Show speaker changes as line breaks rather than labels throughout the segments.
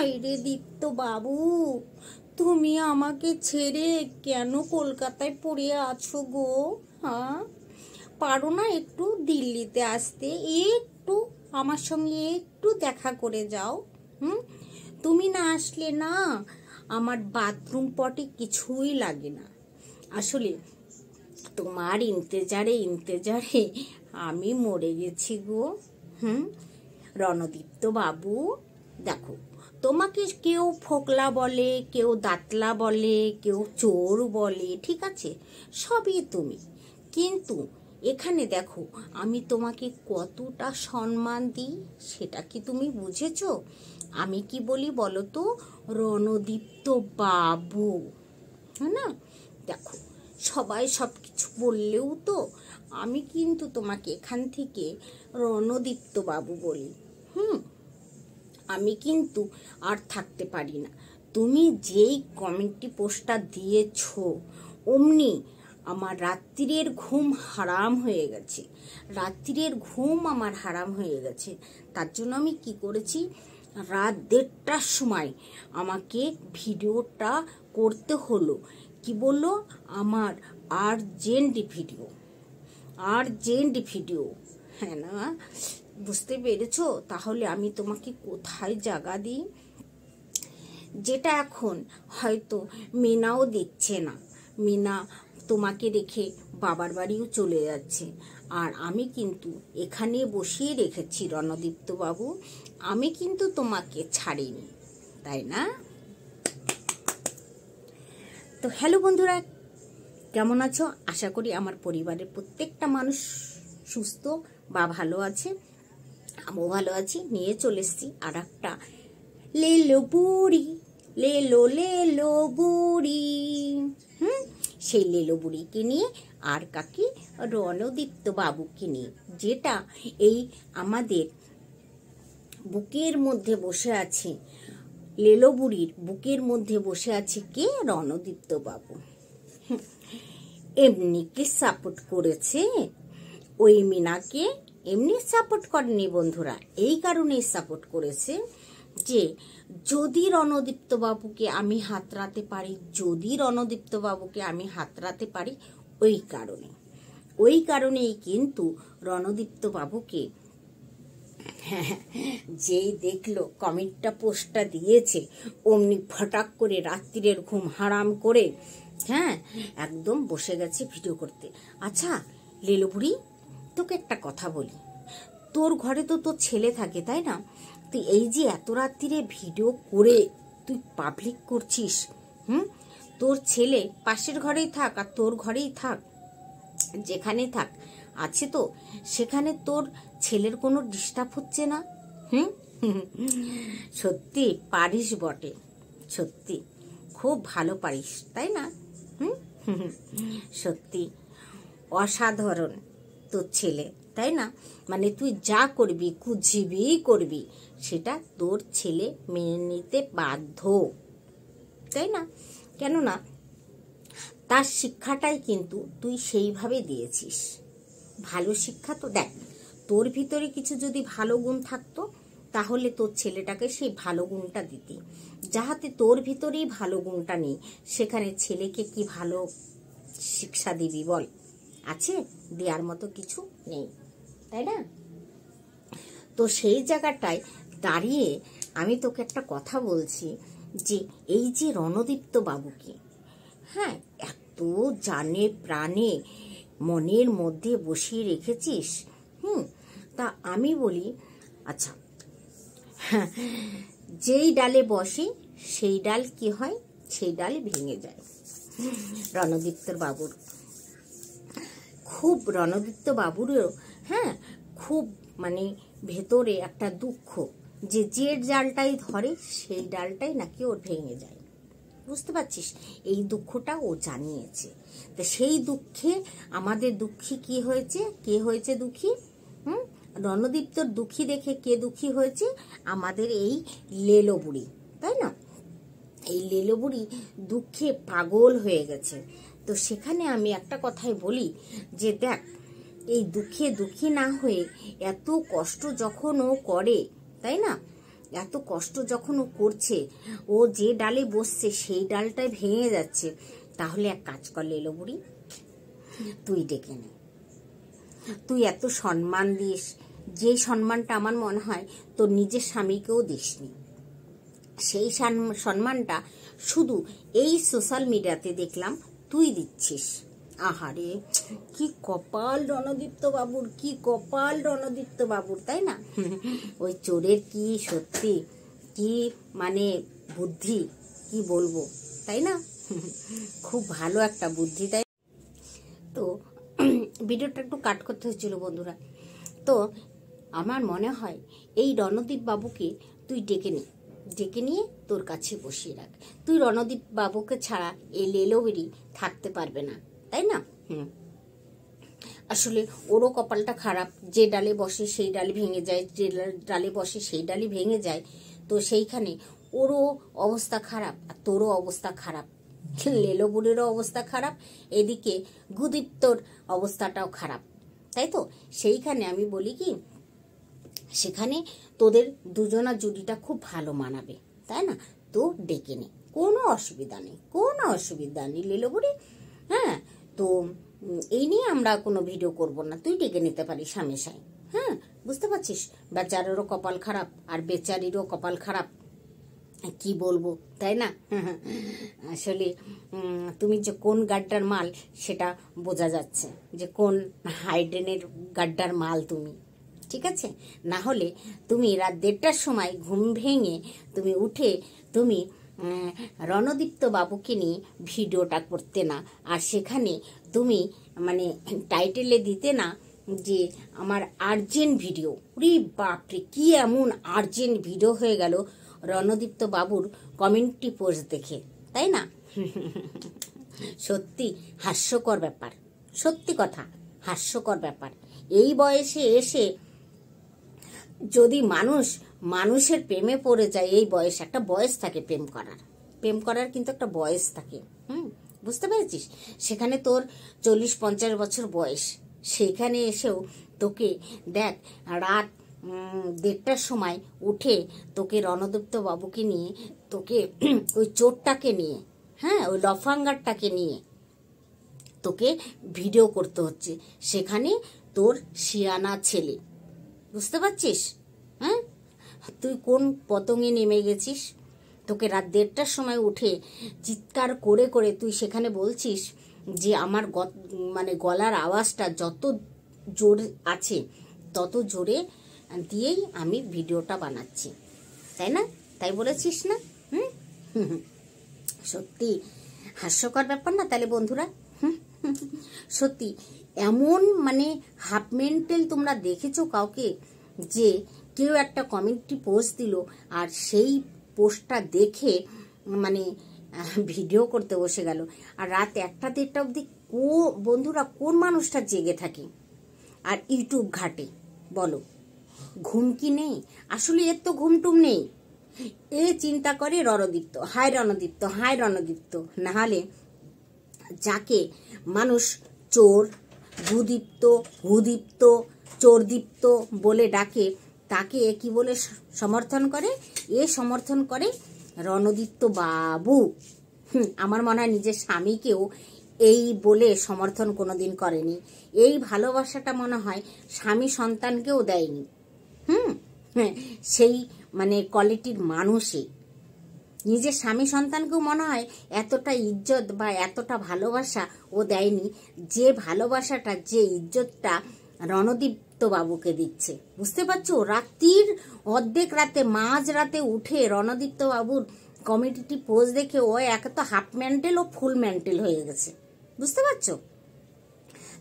হায়রে দীপ্ত বাবু, তুমি আমাকে ছেড়ে কেন কলকাতায় পড়ে আছো গো? হ্যাঁ, পারো না একটু দিল্লিতে আসতে? একটু আমার সঙ্গে একটু দেখা করে যাও। তুমি না আসলে না আমার বাথরুম পটে কিছুই লাগে না। আসলে তোমার ইন্তেজারে আমি মরে গেছি গো। রণদীপ্ত বাবু, দেখো, তোমাকে কেউ ফোকলা বলে, কেউ দাঁতলা বলে, কেউ চোর বলে, ঠিক আছে, সবই তুমি। কিন্তু এখানে দেখো আমি তোমাকে কতটা সম্মান দিই, সেটা কি তুমি বুঝেছো? আমি কি বলি বলো তো? রণদীপ্ত বাবু, হ্যাঁ না? দেখো, সবাই সব কিছু বললেও তো আমি কিন্তু তোমাকে এখান থেকে রণদীপ্ত বাবু বলি। আমি কিন্তু আর থাকতে পারি না। তুমি যেই কমেন্টি পোস্টটা দিয়েছ অমনি আমার রাত্রির ঘুম হারাম হয়ে গেছে। আমার হারাম হয়ে গেছে। তার জন্য আমি কি করেছি, রাত 1:30টার সময় আমাকে ভিডিওটা করতে হলো। কি বললো? আমার আর্জেন্ট ভিডিও। হ্যাঁ না, বুঝতে পেরেছো? তাহলে আমি তোমাকে কোথায় জায়গা দিই, যেটা এখন হয়তো মিনাও দিচ্ছে না। মিনা তোমাকে রেখে বাবার বাড়িও চলে যাচ্ছে, আর আমি কিন্তু এখানে বসিয়ে রেখেছি রণদীপ্ত বাবু। আমি কিন্তু তোমাকে ছাড়িনি, তাই না? তো হ্যালো বন্ধুরা, কেমন আছো? আশা করি আমার পরিবারের প্রত্যেকটা মানুষ সুস্থ বা ভালো আছে। আমিও ভালো আছি। নিয়ে চলে এসছি আর একটা লেলো বুড়ি। সেই লেলো বুড়িকে নিয়ে, আর কাকে? রণদীপ্ত বাবুকে নিয়ে, যেটা এই আমাদের বুকের মধ্যে বসে আছে। লেলো বুড়ির বুকের মধ্যে বসে আছে কে? রণদীপ্ত বাবু। এমনি কি সাপোর্ট করেছে ওই মিনাকে? এমনি সাপোর্ট করেনি বন্ধুরা, এই কারণেই সাপোর্ট করেছে যে যদি রণদীপ্ত বাবুকে আমি হাতড়াতে পারি, ওই কারণেই কিন্তু রণদীপ্ত বাবুকে যেই দেখলো কমেন্টটা পোস্টটা দিয়েছে অমনি ফটাক করে রাত্রির ঘুম হারাম করে একদম বসে গেছে ভিডিও করতে। আচ্ছা লেলো বুড়ি, তোকে একটা কথা বলি, তোর ঘরে তো তোর ছেলে থাকে, তাই না? তুই এই যে এত রাত্রিরে ভিডিও করে তুই পাবলিক করছিস, তোর ছেলে পাশের ঘরেই থাক আর তোর ঘরেই থাক, যেখানে থাক, আছে তো, সেখানে তোর ছেলের কোনো ডিস্টার্ব হচ্ছে না? সত্যি পারিস বটে, সত্যি খুব ভালো পারিস, তাই না? সত্যি অসাধারণ তোর ছেলে, তাই না? মানে তুই যা করবি, কুঝিবি করবি, সেটা তোর ছেলে মেনে নিতে বাধ্য, তাই না? কেননা তার শিক্ষাটাই কিন্তু তুই সেইভাবে দিয়েছিস। ভালো শিক্ষা তো দেখ, তোর ভিতরে কিছু যদি ভালো গুণ থাকতো তাহলে তোর ছেলেটাকে সেই ভালো গুণটা দিতি। যাহাতে তোর ভিতরেই ভালো গুণটা নেই, সেখানে ছেলেকে কি ভালো শিক্ষা দিবি বল? আছে দেওয়ার মতো কিছু নেই, তাই না? তো সেই জায়গাটায় দাঁড়িয়ে আমি তোকে একটা কথা বলছি যে এই যে রণদীপ্ত বাবুকে এত জানে প্রাণে মনের মধ্যে বসিয়ে রেখেছিস, তা আমি বলি, আচ্ছা, যেই ডালে বসে সেই ডাল কি হয়? সেই ডাল ভেঙে যায়। রণদীপ্ত বাবুরও খুব মানে ভেতরে একটা দুঃখ, যে ডালটাই ধরে সেই ডালটাই নাকি ওর ভেঙে যায়। বুঝতে পারছিস? এই দুঃখটা ও জানিয়েছে। তো সেই দুঃখে আমাদের দুঃখী কে হয়েছে দুঃখী? রণদীপ্তর দুঃখী দেখে কে দুঃখী হয়েছে? আমাদের এই লেলো বুড়ি, তাই না? এই লেলো বুড়ি দুঃখে পাগল হয়ে গেছে। তো সেখানে আমি একটা কথাই বলি যে দেখ, এই দুঃখী না হয়ে এত কষ্ট যখন ও করে, তাই না, এত কষ্ট যখন ও করছে, ও যে ডালে বসছে সেই ডালটাই ভেঙে যাচ্ছে, তাহলে এক কাজ কর লেলো বুড়ি, তুই ডেকে নে। তুই এত সম্মান দিস, যে সম্মানটা আমার মনে হয় তোর নিজের স্বামীকেও দিসনি, সেই সম্মানটা শুধু এই সোশ্যাল মিডিয়াতে দেখলাম তুই দিচ্ছিস। আহারে, কি কপাল রণদীপ্ত বাবুর, কি কপাল রণদীপ্ত বাবুর, তাই না? ওই চোরের কি সত্যি কি মানে বুদ্ধি, কি বলবো, তাই না? খুব ভালো একটা বুদ্ধি, তাই। তো ভিডিওটা একটু কাট করতে হচ্ছিল বন্ধুরা। তো আমার মনে হয় এই রণদীপ বাবুকে তুই ডেকে নিয়ে তোর কাছে বসিয়ে রাখ। তুই রণদীপ বাবুকে ছাড়া এই লেলোবেরি থাকতে পারবে না, তাই না? আসলে ওরও কপালটা খারাপ, যে ডালে বসে সেই ডালে ভেঙে যায়, যে ডালে বসে সেই ডালে ভেঙে যায়। তো সেইখানে ওরও অবস্থা খারাপ আর তোরও অবস্থা খারাপ, লেলোবুড়িরও অবস্থা খারাপ, এদিকে গুদীপ্তর অবস্থাটাও খারাপ, তাই তো? সেইখানে আমি বলি কি, সেখানে তোদের দুজনা জুটিটা খুব ভালো মানাবে, তাই না? তো ডেকে নে, কোনো অসুবিধা নেই, কোনো অসুবিধা নেই লেলোবুড়ি। হ্যাঁ, তো এই নিয়ে আমরা কোনো ভিডিও করব না, তুই ডেকে নিতে পারিস হামেশাই। হ্যাঁ, বুঝতে পারছিস? বেচারেরও কপাল খারাপ আর বেচারিরও কপাল খারাপ, কি বলবো, তাই না? আসলে তুমি যে কোন গাড্ডার মাল সেটা বোঝা যাচ্ছে, যে কোন হাইড্রেনের গাড্ডার মাল তুমি, ঠিক আছে? না হলে তুমি রাত 1:30টার সময় ঘুম ভেঙে তুমি উঠে তুমি রণদীপ্ত বাবুকে নিয়ে ভিডিওটা করতে না, আর সেখানে তুমি মানে টাইটেলে দিতে না যে আমার আর্জেন্ট ভিডিও। রে বাপরে, কি এমন আর্জেন্ট ভিডিও হয়ে গেল রণদীপ্ত বাবুর কমিউনিটি পোস্ট দেখে, তাই না? সত্যি হাস্যকর ব্যাপার, সত্যি কথা, হাস্যকর ব্যাপার। এই বয়সে এসে যদি মানুষের প্রেমে পড়ে যায়, এই বয়স, একটা বয়স থাকে প্রেম করার কিন্তু একটা বয়স থাকে। বুঝতে পেরেছিস? সেখানে তোর 40-50 বছর বয়স, সেখানে এসেও তোকে দেখ রাত 1:30টার সময় উঠে তোকে রণদীপ্ত বাবুকে নিয়ে, তোকে ওই চোরটাকে নিয়ে, হ্যাঁ, ওই লফাঙ্গারটাকে নিয়ে তোকে ভিডিও করতে হচ্ছে, সেখানে তোর শিয়ানা ছেলে। বুঝতে পারছিস? হ্যাঁ, তুই কোন পতঙ্গে নেমে গেছিস? তোকে রাত 1:30টার সময় উঠে চিৎকার করে করে তুই সেখানে বলছিস যে আমার মানে গলার আওয়াজটা যত জোর আছে তত জোরে দিয়েই আমি ভিডিওটা বানাচ্ছি, তাই না? তাই বলেছিস না? সত্যি হাস্যকর ব্যাপার না তাহলে বন্ধুরা? সত্যি এমন মানে হাফ মেন্টাল তোমরা দেখেছো কাউকে, যে কেউ একটা কমিউনিটি পোস্ট দিল আর সেই পোস্টটা দেখে মানে ভিডিও করতে বসে গেল, আর রাত 1টা-1:30টা অবধি বন্ধুরা কোন মানুষটা জেগে থাকে আর ইউটিউব ঘাটে বলো? ঘুম কি নেই? আসলে এর তো ঘুমটুম নেই। এ চিন্তা করে রণদীপ্ত, হায় রণদীপ্ত, হায় রণদীপ্ত। নাহলে যাকে মানুষ চোর, হুদীপ্ত, চোরদীপ্ত বলে ডাকে, তাকে কি বলে সমর্থন করে? এ সমর্থন করে রণদীপ্ত বাবু। আমার মনে হয় নিজের স্বামীকেও এই বলে সমর্থন কোনোদিন করেনি। এই ভালোবাসাটা মনে হয় স্বামী সন্তানকেও দেয়নি। সেই মানে কোয়ালিটির মানুষই নিজের স্বামী সন্তানকেও মনে হয় এতটা ইজ্জত বা এতটা ভালোবাসা ও দেয়নি, যে ভালোবাসাটা, যে ইজ্জতটা রণদীপ্ত বাবুকে দিচ্ছে। বুঝতে পারছো? রাত্রির অর্ধেক রাতে, মাঝ রাতে উঠে রণদীপ্ত বাবুর কমিউনিটি পোস্ট দেখে ও এক তো হাফ মেন্টাল ও ফুল মেন্টাল হয়ে গেছে। বুঝতে পারছো?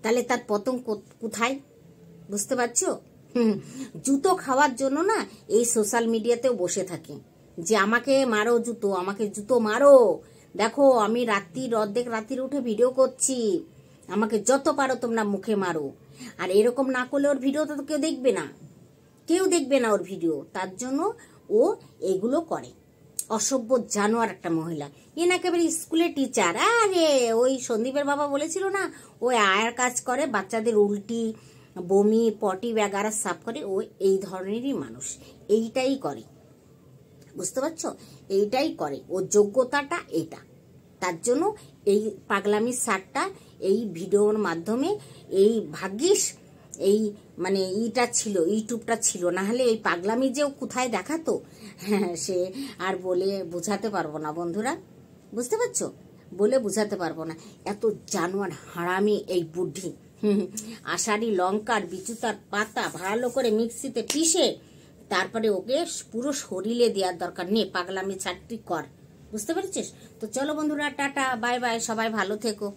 তাহলে তার পতন কোথায়? বুঝতে পারছো? জুতো খাওয়ার জন্য না এই সোশ্যাল মিডিয়াতেও বসে থাকে, যে আমাকে মারো জুতো, আমাকে জুতো মারো, দেখো আমি অর্ধেক রাত্রির উঠে ভিডিও করছি, আমাকে যত পারো তোমরা মুখে মারো। আর এরকম না করলে ওর ভিডিও তো কেউ দেখবে না, কেউ দেখবে না ওর ভিডিও। তার জন্য ও এগুলো করে। অসভ্য জানোয়ার একটা মহিলা। এ না একেবারে স্কুলের টিচার। আরে ওই সন্দীপের বাবা বলেছিল না, ওই আয়ার কাজ করে, বাচ্চাদের উল্টি, বমি, পটি ব্যাগারা সাফ করে। ও এই ধরনেরই মানুষ, এইটাই করে। বুঝতে পারছো? এইটাই করে, ওর যোগ্যতাটা এটা। তার জন্য এই পাগলামির সারটা এই ভিডিওর মাধ্যমে, এই ভাগ্যিস এই মানে ইটা ছিল, ইউটিউবটা ছিল, না হলে এই পাগলামি যে কোথায় দেখাতো হ্যাঁ সে আর বলে বোঝাতে পারবো না বন্ধুরা, বুঝতে পারছো? বলে বোঝাতে পারবো না। এত জানোয়ার হারামি এই বুদ্ধি। আষাঢ়ি লঙ্কার বিচুতার পাতা ভালো করে মিক্সিতে পিষে তারপরে ওকে পুরো শরীরে দেওয়ার দরকার নেই। পাগলামি ছাড়টি কর, বুঝতে পেরেছিস? তো চলো বন্ধুরা, টাটা, বাই বাই, সবাই ভালো থেকো।